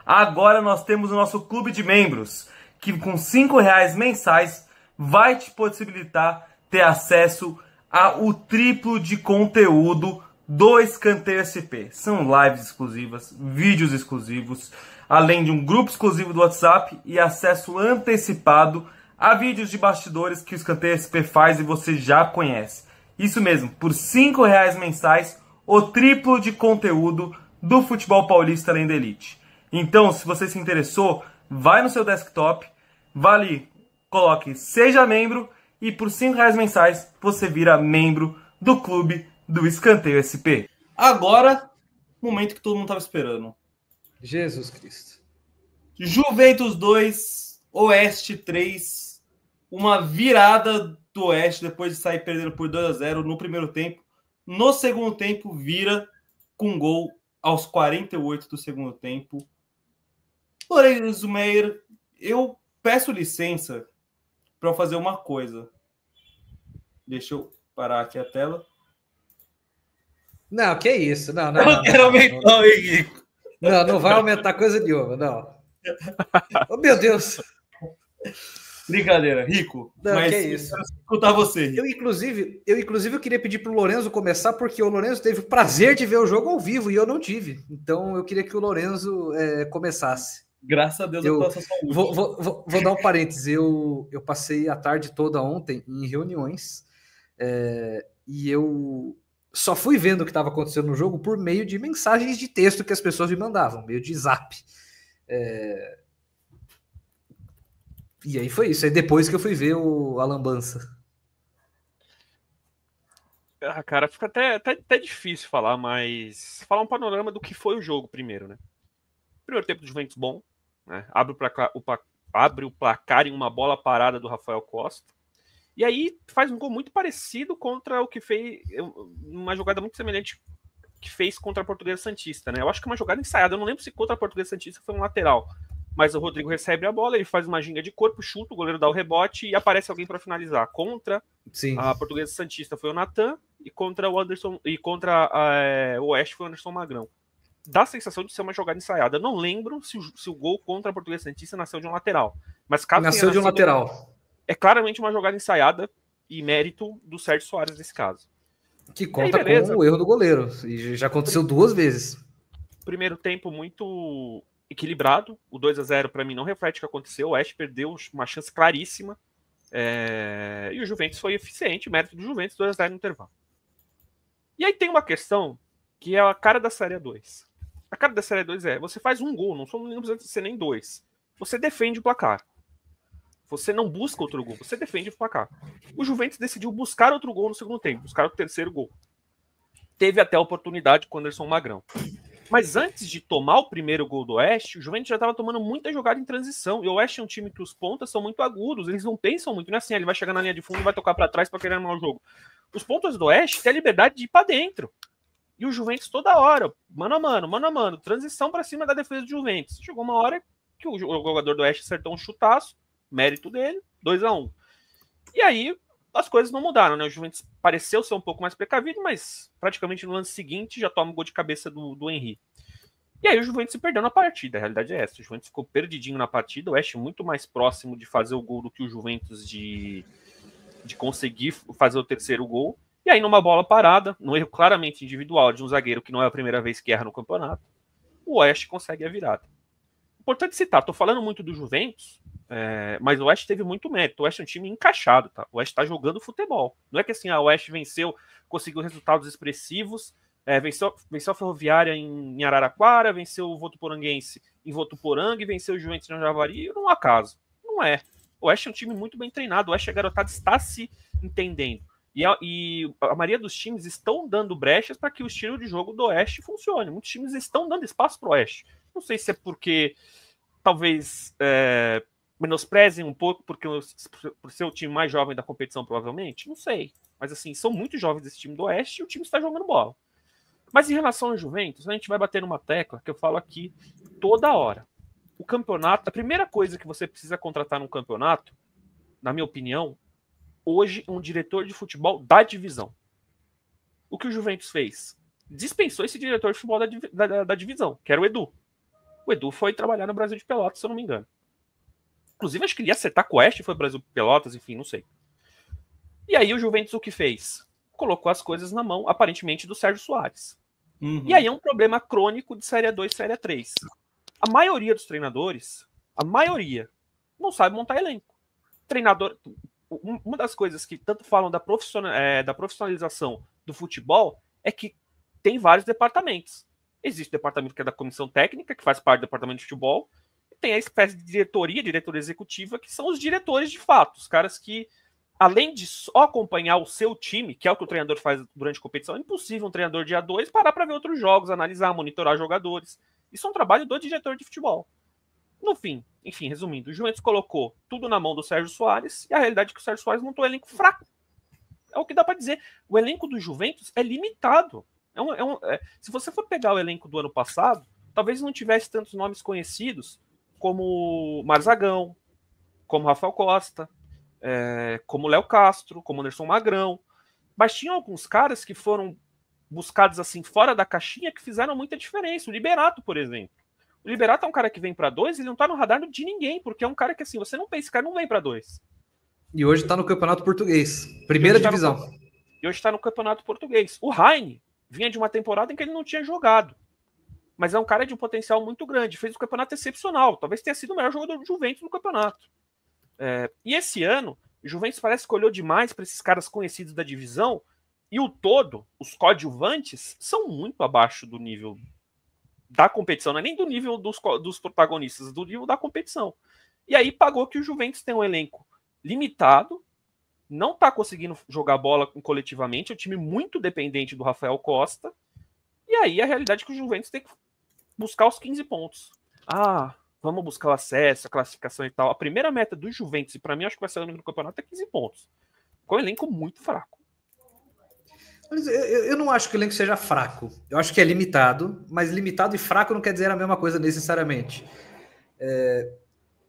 Agora nós temos o nosso clube de membros, que com R$ 5 mensais vai te possibilitar ter acesso ao triplo de conteúdo do Escanteio SP. São lives exclusivas, vídeos exclusivos, além de um grupo exclusivo do WhatsApp e acesso antecipado a vídeos de bastidores que o Escanteio SP faz e você já conhece. Isso mesmo, por R$ 5 mensais, o triplo de conteúdo do futebol paulista além da elite. Então, se você se interessou, vai no seu desktop, vá ali, coloque Seja Membro e por R$ 5 mensais você vira membro do clube do Escanteio SP. Agora, momento que todo mundo estava esperando. Jesus Cristo. Juventus 2, Oeste 3. Uma virada do Oeste depois de sair perdendo por 2-0 no primeiro tempo. No segundo tempo, vira com gol aos 48 do segundo tempo. Lourenço Meyer, eu peço licença para fazer uma coisa. Deixa eu parar aqui a tela. Não, que isso? Não, eu quero aumentar o Henrique. Não vai aumentar coisa nenhuma, não. Oh, meu Deus. Brincadeira, Rico. Não, mas que isso? Eu quero escutar você, Rico. Eu, inclusive, queria pedir para o Lorenzo começar, porque o Lorenzo teve o prazer de ver o jogo ao vivo e eu não tive. Então, eu queria que o Lorenzo começasse. Graças a Deus eu posso saúde. Vou dar um parênteses. Eu passei a tarde toda ontem em reuniões e eu só fui vendo o que estava acontecendo no jogo por meio de mensagens de texto que as pessoas me mandavam, meio de zap. E aí foi isso. Aí depois que eu fui ver a lambança. Cara, fica até difícil falar, mas falar um panorama do que foi o jogo primeiro, né? Primeiro tempo do Juventus bom, né? Abre o placar em uma bola parada do Rafael Costa. E aí faz um gol muito parecido contra o que fez, uma jogada muito semelhante que fez contra a Portuguesa Santista, né? Eu acho que é uma jogada ensaiada, eu não lembro se contra a Portuguesa Santista foi um lateral, mas o Rodrigo recebe a bola, ele faz uma ginga de corpo, chuta, o goleiro dá o rebote e aparece alguém para finalizar. Contra a Portuguesa Santista foi o Natan e contra o Anderson e contra o Oeste foi o Anderson Magrão. Dá a sensação de ser uma jogada ensaiada. Eu não lembro se o gol contra a Portuguesa Santista nasceu de um lateral, mas caso nasceu de um lateral. É claramente uma jogada ensaiada e mérito do Sérgio Soares nesse caso. Que conta com o erro do goleiro. E já aconteceu 2 vezes. Primeiro tempo muito equilibrado. O 2-0 para mim não reflete o que aconteceu. O Oeste perdeu uma chance claríssima. E o Juventus foi eficiente. Mérito do Juventus, 2-0 no intervalo. E aí tem uma questão que é a cara da Série 2. A cara da Série 2 você faz um gol, não precisa ser nem 2. Você defende o placar. Você não busca outro gol, você defende o placar. O Juventus decidiu buscar outro gol no segundo tempo, buscar o terceiro gol. Teve até a oportunidade com o Anderson Magrão. Mas antes de tomar o primeiro gol do Oeste, o Juventus já estava tomando muita jogada em transição. E o Oeste é um time que os pontas são muito agudos, eles não pensam muito, não é assim, ele vai chegar na linha de fundo e vai tocar para trás para querer armar o jogo. Os pontas do Oeste têm a liberdade de ir para dentro. E o Juventus toda hora, mano a mano, transição para cima da defesa do Juventus. Chegou uma hora que o jogador do Oeste acertou um chutaço, mérito dele, 2-1. E aí as coisas não mudaram, né? O Juventus pareceu ser um pouco mais precavido, mas praticamente no lance seguinte já toma o gol de cabeça do Henry. E aí o Juventus se perdeu na partida, a realidade é essa. O Juventus ficou perdidinho na partida, o Oeste muito mais próximo de fazer o gol do que o Juventus de conseguir fazer o terceiro gol. E aí numa bola parada, num erro claramente individual de um zagueiro que não é a primeira vez que erra no campeonato, o Oeste consegue a virada. Importante citar, tô falando muito do Juventus, mas o Oeste teve muito mérito. O Oeste é um time encaixado, tá? O Oeste tá jogando futebol. Não é que assim, o Oeste venceu, conseguiu resultados expressivos, venceu a Ferroviária em Araraquara, venceu o Votuporanguense em Votuporanga e venceu o Juventus em Javari, não é um acaso. Não é. O Oeste é um time muito bem treinado, o Oeste, a garotada está se entendendo. E a maioria dos times estão dando brechas para que o estilo de jogo do Oeste funcione. Muitos times estão dando espaço para o Oeste. Não sei se é porque talvez menosprezem um pouco por ser o time mais jovem da competição, provavelmente. Não sei. Mas assim, são muito jovens esse time do Oeste e o time está jogando bola. Mas em relação ao Juventus, a gente vai bater numa tecla que eu falo aqui toda hora. O campeonato, a primeira coisa que você precisa contratar num campeonato, na minha opinião, hoje um diretor de futebol da divisão. O que o Juventus fez? Dispensou esse diretor de futebol da divisão, que era o Edu. O Edu foi trabalhar no Brasil de Pelotas, se eu não me engano. Inclusive, acho que ele ia acertar com o Oeste, foi pro Brasil de Pelotas, enfim, não sei. E aí o Juventus o que fez? Colocou as coisas na mão, aparentemente, do Sérgio Soares. E aí é um problema crônico de Série 2 e Série 3. A maioria dos treinadores, não sabe montar elenco. Treinador, uma das coisas que tanto falam da profissionalização do futebol é que tem vários departamentos. Existe o departamento que é da comissão técnica, que faz parte do departamento de futebol, e tem a espécie de diretoria executiva, que são os diretores de fato, os caras que, além de só acompanhar o seu time, que é o que o treinador faz durante a competição, é impossível um treinador dia 2 parar para ver outros jogos, analisar, monitorar jogadores. Isso é um trabalho do diretor de futebol. No fim, enfim, resumindo, o Juventus colocou tudo na mão do Sérgio Soares, e a realidade é que o Sérgio Soares montou um elenco fraco. É o que dá para dizer. O elenco do Juventus é limitado. Se você for pegar o elenco do ano passado, talvez não tivesse tantos nomes conhecidos como Marzagão, como Rafael Costa, como Léo Castro, como Anderson Magrão. Mas tinha alguns caras que foram buscados assim fora da caixinha que fizeram muita diferença. O Liberato, por exemplo. O Liberato é um cara que vem para 2, ele não tá no radar de ninguém, porque é um cara que assim, você não pensa, esse cara não vem para 2. E hoje tá no Campeonato Português, primeira divisão. E hoje tá no Campeonato Português. O Heine vinha de uma temporada em que ele não tinha jogado. Mas é um cara de um potencial muito grande. Fez um campeonato excepcional. Talvez tenha sido o melhor jogador do Juventus no campeonato. E esse ano, o Juventus parece que olhou demais para esses caras conhecidos da divisão. E os coadjuvantes, são muito abaixo do nível da competição. Não é nem do nível dos protagonistas, do nível da competição. E aí pagou que o Juventus tem um elenco limitado, não está conseguindo jogar bola coletivamente, é um time muito dependente do Rafael Costa, e aí a realidade é que o Juventus tem que buscar os 15 pontos. Vamos buscar o acesso, a classificação e tal. A primeira meta do Juventus, e para mim acho que vai ser o no campeonato, é 15 pontos. Com um elenco muito fraco. Mas eu não acho que o elenco seja fraco. Eu acho que é limitado, mas limitado e fraco não quer dizer a mesma coisa necessariamente.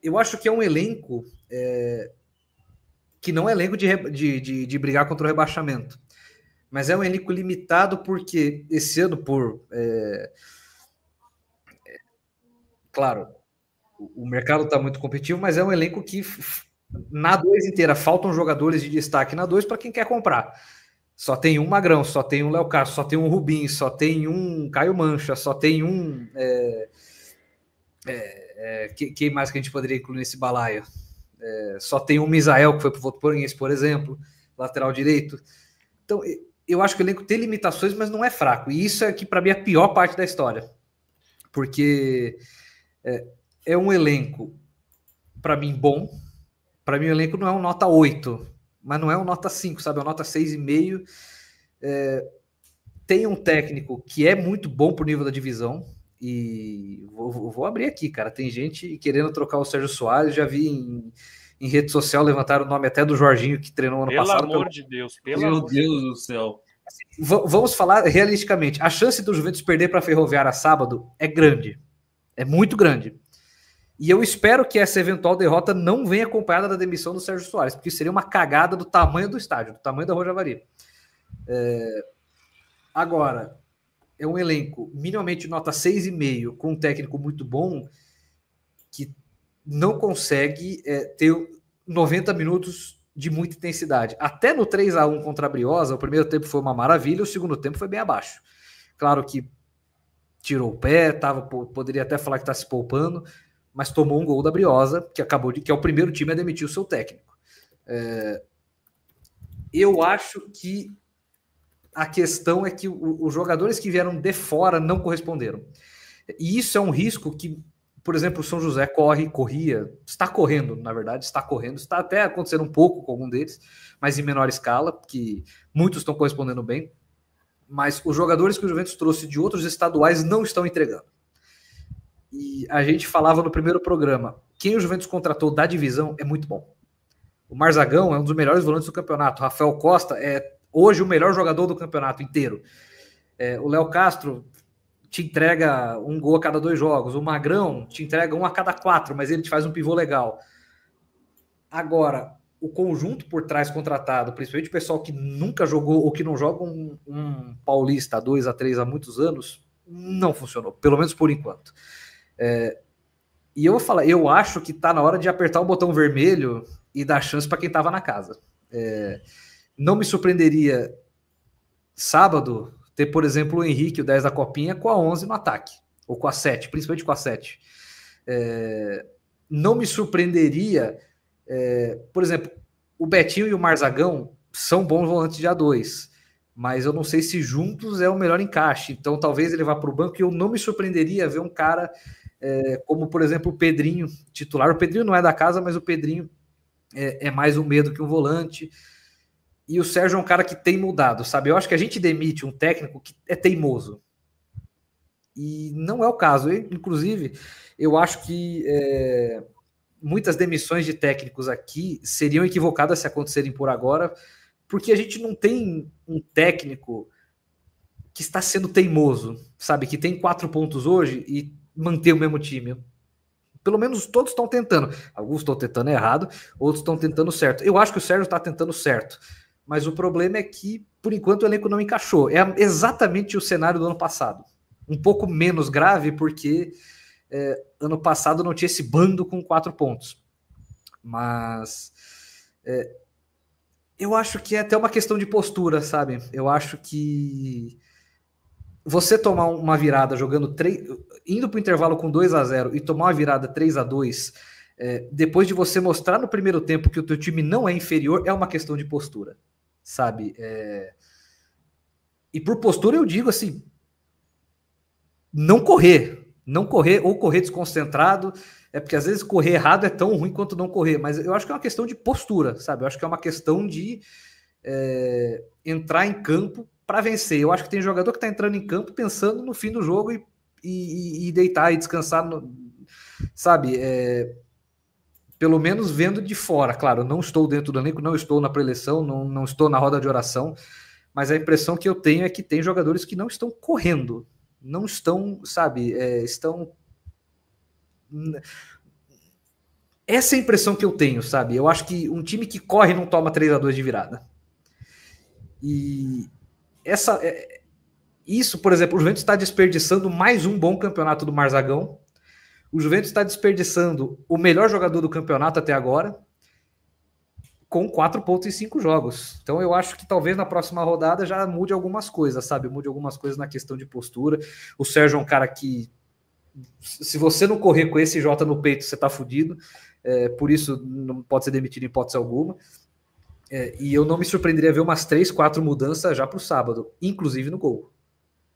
Eu acho que é um elenco que não é elenco de brigar contra o rebaixamento. Mas é um elenco limitado porque esse ano, claro, o mercado está muito competitivo, mas é um elenco que na 2 inteira faltam jogadores de destaque na 2 para quem quer comprar. Só tem um Magrão, só tem um Léo Castro, só tem um Rubinho, só tem um Caio Mancha, só tem um... quem mais que a gente poderia incluir nesse balaio? Só tem um Misael, que foi pro Votoporanguense, por exemplo, lateral direito. Então, eu acho que o elenco tem limitações, mas não é fraco. E isso é que, para mim, é a pior parte da história. Porque é um elenco, para mim, bom. Para mim, o elenco não é um nota 8, mas não é um nota 5, sabe? É um nota 6,5. Tem um técnico que é muito bom pro nível da divisão. E vou abrir aqui, cara. Tem gente querendo trocar o Sérgio Soares. Já vi em rede social levantar o nome até do Jorginho, que treinou ano passado. Pelo amor de Deus. Meu Deus do céu. Vamos falar realisticamente. A chance do Juventus perder para a Ferroviária sábado é grande. É muito grande. E eu espero que essa eventual derrota não venha acompanhada da demissão do Sérgio Soares, porque seria uma cagada do tamanho do estádio, do tamanho da Rua Javari. Agora, é um elenco minimamente nota 6,5, com um técnico muito bom, que não consegue ter 90 minutos de muita intensidade. Até no 3-1 contra a Briosa, o primeiro tempo foi uma maravilha, o segundo tempo foi bem abaixo. Claro que tirou o pé, poderia até falar que está se poupando, mas tomou um gol da Briosa, que é o primeiro time a demitir o seu técnico. Eu acho que a questão é que os jogadores que vieram de fora não corresponderam. E isso é um risco que, por exemplo, o São José está correndo, está até acontecendo um pouco com algum deles, mas em menor escala, porque muitos estão correspondendo bem, mas os jogadores que o Juventus trouxe de outros estaduais não estão entregando. E a gente falava no primeiro programa, quem o Juventus contratou da divisão é muito bom. O Marzagão é um dos melhores volantes do campeonato, o Rafael Costa é hoje o melhor jogador do campeonato inteiro. O Léo Castro te entrega um gol a cada 2 jogos. O Magrão te entrega 1 a cada 4, mas ele te faz um pivô legal. Agora, o conjunto por trás contratado, principalmente o pessoal que nunca jogou ou que não joga um Paulista 2 a 3 há muitos anos, não funcionou, pelo menos por enquanto. E eu vou falar, eu acho que tá na hora de apertar o botão vermelho e dar chance para quem tava na casa. Não me surpreenderia sábado ter, por exemplo, o Henrique, o 10 da Copinha, com a 11 no ataque, ou com a 7, principalmente com a 7. Não me surpreenderia, por exemplo, o Betinho e o Marzagão são bons volantes de A2, mas eu não sei se juntos é o melhor encaixe, então talvez ele vá para o banco, e eu não me surpreenderia ver um cara como, por exemplo, o Pedrinho, titular. O Pedrinho não é da casa, mas o Pedrinho é mais um medo que um volante. E o Sérgio é um cara que tem mudado, sabe? Eu acho que a gente demite um técnico que é teimoso. E não é o caso. Inclusive, eu acho que muitas demissões de técnicos aqui seriam equivocadas se acontecerem por agora, porque a gente não tem um técnico que está sendo teimoso, sabe? Que tem 4 pontos hoje e manter o mesmo time. Pelo menos todos estão tentando. Alguns estão tentando errado, outros estão tentando certo. Eu acho que o Sérgio está tentando certo. Mas o problema é que, por enquanto, o elenco não encaixou. É exatamente o cenário do ano passado. Um pouco menos grave, porque ano passado não tinha esse bando com 4 pontos. Mas eu acho que é até uma questão de postura, sabe? Eu acho que você tomar uma virada jogando indo para o intervalo com 2-0 e tomar uma virada 3-2, depois de você mostrar no primeiro tempo que o teu time não é inferior, é uma questão de postura, sabe? E por postura eu digo assim, não correr ou correr desconcentrado, porque às vezes correr errado é tão ruim quanto não correr, mas eu acho que é uma questão de postura, sabe? Eu acho que é uma questão de entrar em campo para vencer. Eu acho que tem jogador que está entrando em campo pensando no fim do jogo e deitar e descansar, sabe? Pelo menos vendo de fora. Claro, não estou dentro do elenco, não estou na preleção, não estou na roda de oração, mas a impressão que eu tenho é que tem jogadores que não estão correndo, não estão, sabe? Estão... Essa é a impressão que eu tenho, sabe? Eu acho que um time que corre não toma 3-2 de virada. E isso, por exemplo, o Juventus está desperdiçando mais um bom campeonato do Marzagão. O Juventus está desperdiçando o melhor jogador do campeonato até agora, com 4 pontos em 5 jogos. Então eu acho que talvez na próxima rodada já mude algumas coisas, sabe? Mude algumas coisas na questão de postura. O Sérgio é um cara que, se você não correr com esse J no peito, você tá fudido. Por isso não pode ser demitido em hipótese alguma. E eu não me surpreenderia ver umas 3, 4 mudanças já para o sábado, inclusive no gol.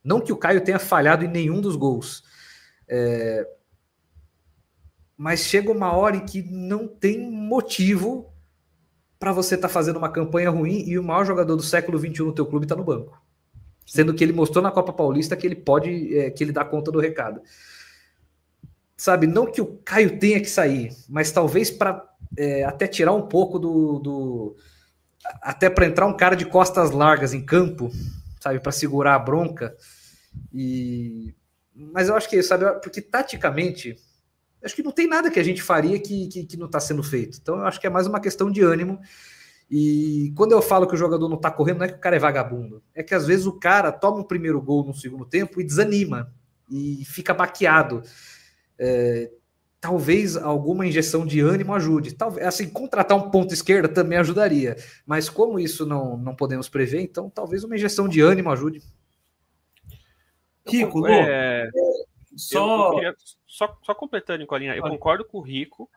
Não que o Caio tenha falhado em nenhum dos gols, mas chega uma hora em que não tem motivo para você estar fazendo uma campanha ruim e o maior jogador do século XXI no teu clube está no banco. Sendo que ele mostrou na Copa Paulista que ele pode, que ele dá conta do recado. Sabe, não que o Caio tenha que sair, mas talvez para até tirar um pouco até para entrar um cara de costas largas em campo, sabe, para segurar a bronca. Mas eu acho que, sabe, porque taticamente, acho que não tem nada que a gente faria que não está sendo feito. Então eu acho que é mais uma questão de ânimo. E quando eu falo que o jogador não está correndo, não é que o cara é vagabundo. É que às vezes o cara toma um primeiro gol no segundo tempo e desanima. E fica baqueado. Talvez alguma injeção de ânimo ajude. Talvez, assim, contratar um ponto esquerda também ajudaria. Mas como isso não podemos prever, então talvez uma injeção de ânimo ajude. Rico, só completando, Nicolinha, eu concordo com o Rico,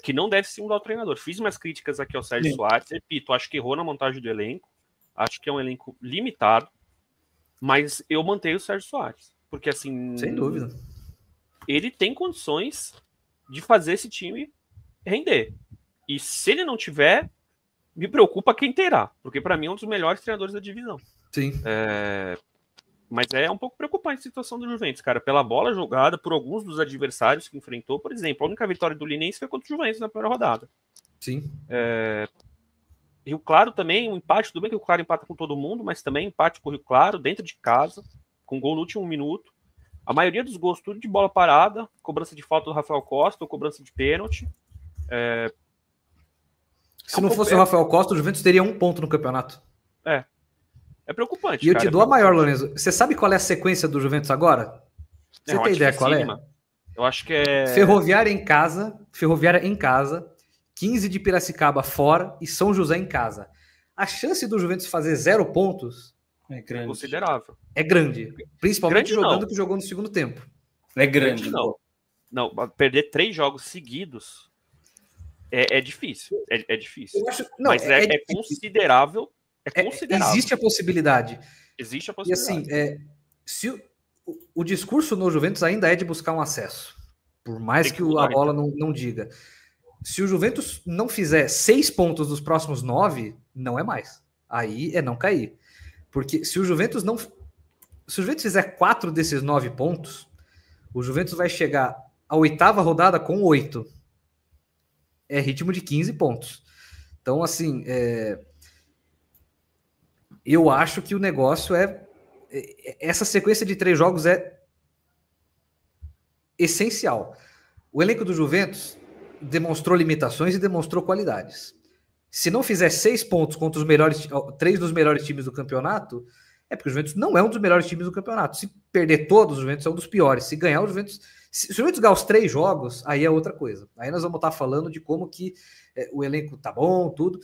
que não deve se mudar o treinador. Fiz umas críticas aqui ao Sérgio Soares, repito, acho que errou na montagem do elenco, acho que é um elenco limitado, mas eu mantenho o Sérgio Soares, porque assim... Sem dúvida. Ele tem condições de fazer esse time render. E se ele não tiver, me preocupa quem terá, porque para mim é um dos melhores treinadores da divisão. Sim. Mas é um pouco preocupante a situação do Juventus, cara, pela bola jogada por alguns dos adversários que enfrentou. Por exemplo, a única vitória do Linense foi contra o Juventus na primeira rodada. Sim. Rio Claro também, um empate, tudo bem que o Claro empata com todo mundo, mas também empate com o Rio Claro, dentro de casa, com gol no último minuto. A maioria dos gols, tudo de bola parada, cobrança de falta do Rafael Costa ou cobrança de pênalti. Se não fosse o Rafael Costa, o Juventus teria 1 ponto no campeonato. É preocupante. E eu te dou a maior, Lorenzo. Você sabe qual é a sequência do Juventus agora? Você tem ideia qual é? Eu acho que é... Ferroviária em casa, 15 de Piracicaba fora e São José em casa. A chance do Juventus fazer 0 pontos É grande. considerável. é grande. Principalmente Grande jogando não. o que jogou no segundo tempo. É grande, Não. Não, perder 3 jogos seguidos é difícil. É difícil. Eu acho, não, Mas é considerável. É considerável. Existe a possibilidade. Existe a E possibilidade. assim, se o discurso no Juventus ainda é de buscar um acesso. Por mais que a bola não diga. Se o Juventus não fizer 6 pontos nos próximos 9, não é mais. Aí é não cair. Porque se o Juventus fizer 4 desses 9 pontos, o Juventus vai chegar à 8ª rodada com 8. É ritmo de 15 pontos. Então, assim, eu acho que o negócio essa sequência de 3 jogos é essencial. O elenco do Juventus demonstrou limitações e demonstrou qualidades. Se não fizer 6 pontos contra 3 dos melhores times do campeonato, é porque o Juventus não é um dos melhores times do campeonato. Se perder todos, o Juventus é um dos piores. Se ganhar, o Juventus... Se o Juventus ganhar os 3 jogos, aí é outra coisa. Aí nós vamos estar falando de como que o elenco tá bom, tudo.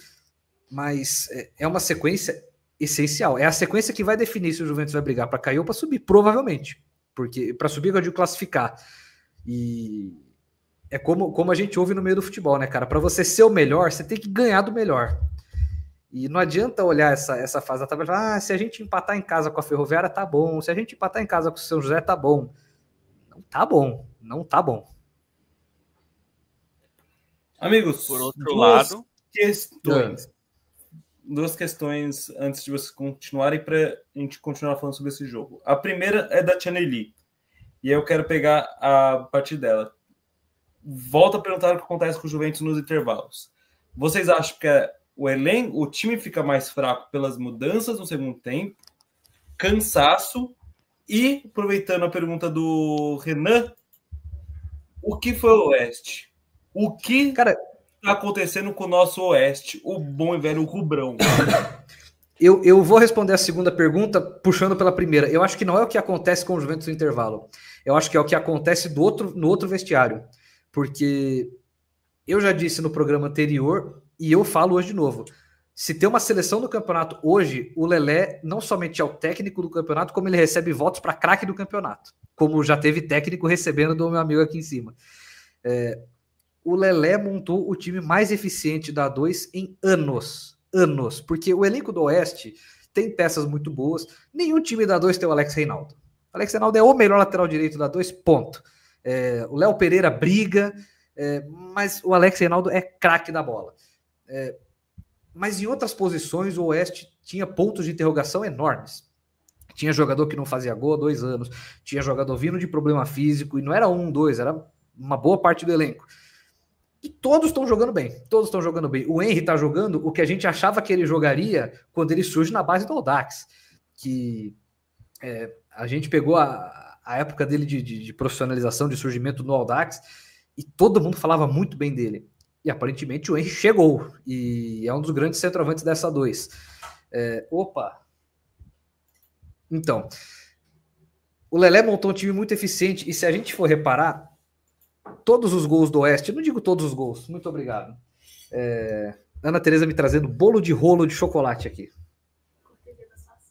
Mas é uma sequência essencial. É a sequência que vai definir se o Juventus vai brigar para cair ou para subir, provavelmente. Porque para subir, eu digo classificar. E é como a gente ouve no meio do futebol, né, cara? Para você ser o melhor, você tem que ganhar do melhor. E não adianta olhar essa fase da tabela e falar, se a gente empatar em casa com a Ferroviária, tá bom. Se a gente empatar em casa com o São José, tá bom. Não tá bom. Não tá bom. Amigos, por outro lado, duas questões antes de vocês continuarem para a gente continuar falando sobre esse jogo. A primeira é da Tchaneli. E aí eu quero pegar a partir dela. Volto a perguntar o que acontece com o Juventus nos intervalos. Vocês acham que o time fica mais fraco pelas mudanças no segundo tempo, cansaço e, aproveitando a pergunta do Renan, o que foi o Oeste? O que está acontecendo com o nosso Oeste, o bom e velho Rubrão? Eu vou responder a segunda pergunta puxando pela primeira. Eu acho que não é o que acontece com o Juventus no intervalo. Eu acho que é o que acontece no outro vestiário. Porque eu já disse no programa anterior e eu falo hoje de novo. Se tem uma seleção do campeonato hoje, o Lelé não somente é o técnico do campeonato, como ele recebe votos para craque do campeonato. Como já teve técnico recebendo do meu amigo aqui em cima. O Lelé montou o time mais eficiente da A2 em anos. Porque o elenco do Oeste tem peças muito boas. Nenhum time da A2 tem o Alex Reinaldo. O Alex Reinaldo é o melhor lateral direito da A2, ponto. O Léo Pereira briga, mas o Alex Reinaldo é craque da bola. Mas em outras posições o Oeste tinha pontos de interrogação enormes. Tinha jogador que não fazia gol há 2 anos, tinha jogador vindo de problema físico, e não era 1, 2, era uma boa parte do elenco. E todos estão jogando bem, O Henry está jogando o que a gente achava que ele jogaria quando ele surge na base do Audax, que a gente pegou a época dele de profissionalização, de surgimento no Audax, e todo mundo falava muito bem dele. E aparentemente o Henry chegou, e é um dos grandes centroavantes dessa 2. Então, o Lelé montou um time muito eficiente, e se a gente for reparar, todos os gols do Oeste, eu não digo todos os gols, muito obrigado. Ana Tereza me trazendo bolo de rolo de chocolate aqui.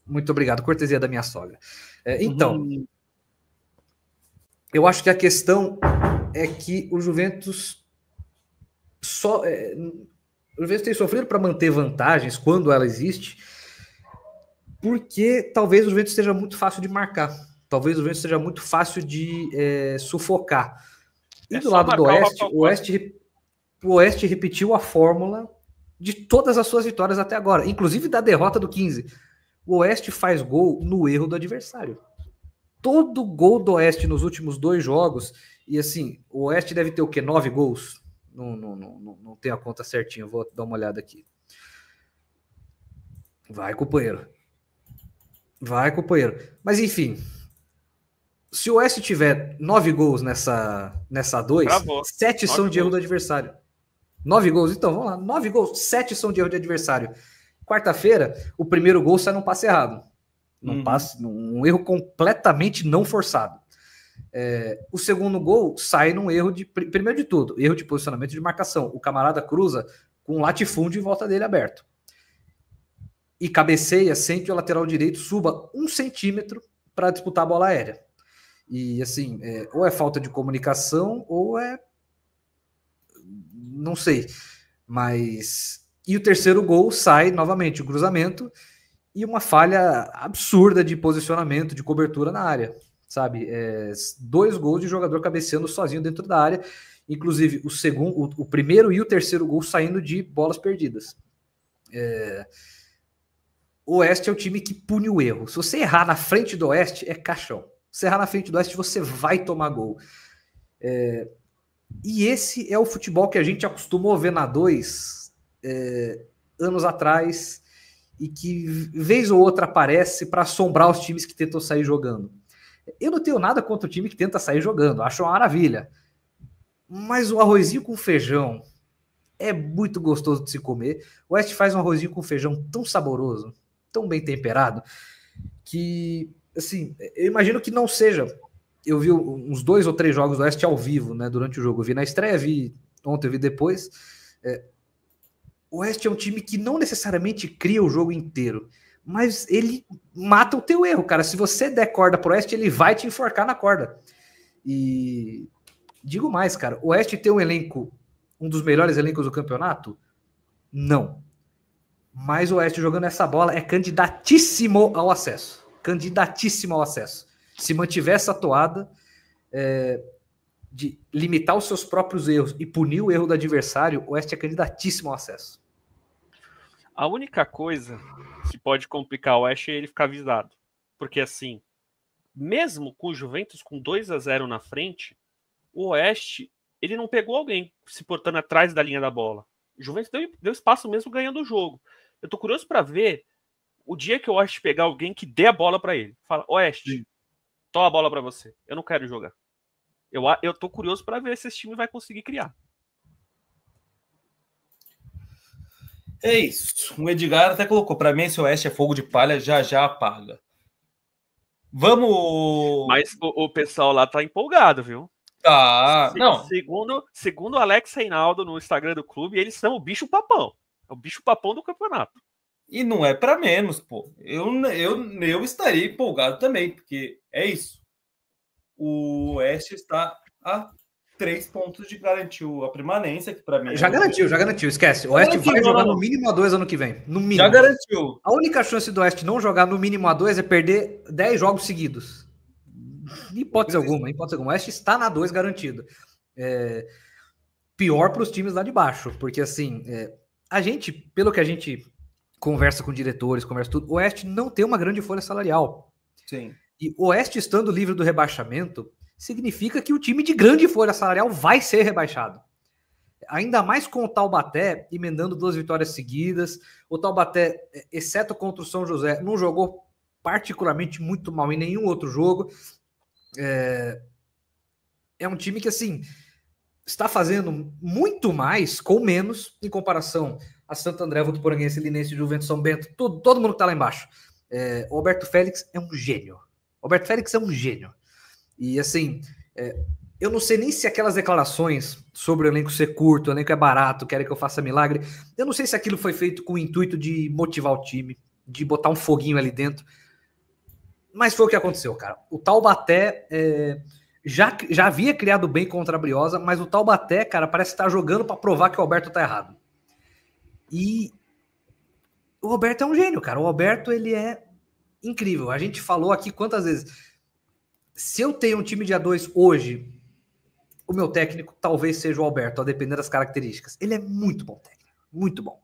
Muito obrigado, cortesia da minha sogra. Então, eu acho que a questão é que o Juventus o Juventus tem sofrido para manter vantagens quando ela existe, porque talvez o Juventus seja muito fácil de marcar, talvez o Juventus seja muito fácil de sufocar. E do lado do Oeste, o Oeste repetiu a fórmula de todas as suas vitórias até agora, inclusive da derrota do 15. O Oeste faz gol no erro do adversário. Todo gol do Oeste nos últimos 2 jogos, e assim, o Oeste deve ter o quê? 9 gols? Não tenho a conta certinha, vou dar uma olhada aqui. Vai, companheiro. Mas enfim, se o Oeste tiver 9 gols nessa 2, 7 são de erro do adversário. 9 gols, então vamos lá. 9 gols, 7 são de erro de adversário. Quarta-feira, o primeiro gol sai num passe errado. Um erro completamente não forçado. O segundo gol sai num erro de, primeiro de tudo, erro de posicionamento de marcação. O camarada cruza com um latifúndio em volta dele aberto. E cabeceia sem que o lateral direito suba 1 centímetro para disputar a bola aérea. E assim, ou é falta de comunicação, ou não sei. Mas... E o terceiro gol sai novamente, o cruzamento, e uma falha absurda de posicionamento, de cobertura na área. Sabe? 2 gols de jogador cabeceando sozinho dentro da área. Inclusive, o primeiro e o terceiro gol saindo de bolas perdidas. O Oeste é o time que pune o erro. Se você errar na frente do Oeste, é caixão. Se errar na frente do Oeste, você vai tomar gol. E esse é o futebol que a gente acostumou a ver na 2 anos atrás e que vez ou outra aparece para assombrar os times que tentam sair jogando. Eu não tenho nada contra o time que tenta sair jogando, acho uma maravilha. Mas o arrozinho com feijão é muito gostoso de se comer. O Oeste faz um arrozinho com feijão tão saboroso, tão bem temperado, que, assim, eu imagino que não seja... Eu vi uns 2 ou 3 jogos do Oeste ao vivo, né, durante o jogo. Eu vi na estreia, vi ontem, eu vi depois. O Oeste é um time que não necessariamente cria o jogo inteiro, mas ele mata o teu erro, cara. Se você der corda pro Oeste, ele vai te enforcar na corda. E digo mais, cara, o Oeste tem um elenco, um dos melhores elencos do campeonato? Não. Mas o Oeste jogando essa bola é candidatíssimo ao acesso. Candidatíssimo ao acesso. Se mantiver essa toada de limitar os seus próprios erros e punir o erro do adversário, o Oeste é candidatíssimo ao acesso. A única coisa que pode complicar o Oeste é ele ficar avisado. Porque, assim, mesmo com o Juventus com 2-0 na frente, o Oeste, ele não pegou alguém se portando atrás da linha da bola. O Juventus deu espaço mesmo ganhando o jogo. Eu tô curioso para ver o dia que o Oeste pegar alguém que dê a bola para ele. Fala, Oeste, toma a bola para você. Eu não quero jogar. Eu tô curioso para ver se esse time vai conseguir criar. É isso. O Edgar até colocou. Para mim, esse Oeste é fogo de palha, já apaga. Vamos... Mas o pessoal lá tá empolgado, viu? Não. Segundo o Alex Reinaldo no Instagram do clube, eles são o bicho papão. É o bicho papão do campeonato. E não é para menos, pô. Eu estaria empolgado também, porque é isso. O Oeste está a 3 pontos de garantir a permanência, que para mim... Já garantiu, esquece. O Oeste vai jogar no mínimo A2 ano que vem. No mínimo. Já garantiu. A única chance do Oeste não jogar no mínimo A2 é perder 10 jogos seguidos. Hipótese alguma. O Oeste está na 2 garantido. Pior para os times lá de baixo, porque assim, a gente, pelo que a gente conversa com diretores, conversa tudo, o Oeste não tem uma grande folha salarial. Sim. E o Oeste estando livre do rebaixamento significa que o time de grande folha salarial vai ser rebaixado. Ainda mais com o Taubaté emendando 2 vitórias seguidas. O Taubaté, exceto contra o São José, não jogou particularmente muito mal em nenhum outro jogo. É um time que, assim, está fazendo muito mais com menos em comparação a Santo André, Votuporanguense, Linense, Juventus, São Bento, todo mundo que está lá embaixo. O Alberto Félix é um gênio. E, assim, eu não sei nem se aquelas declarações sobre o elenco ser curto, o elenco é barato, querem que eu faça milagre, eu não sei se aquilo foi feito com o intuito de motivar o time, de botar um foguinho ali dentro, mas foi o que aconteceu, cara. O Taubaté já havia criado bem contra a Briosa, mas o Taubaté, cara, parece estar jogando para provar que o Alberto tá errado. E o Alberto é um gênio, cara. O Alberto, ele é incrível. A gente falou aqui quantas vezes. Se eu tenho um time de A2 hoje, o meu técnico talvez seja o Alberto, a depender das características. Ele é muito bom técnico, muito bom.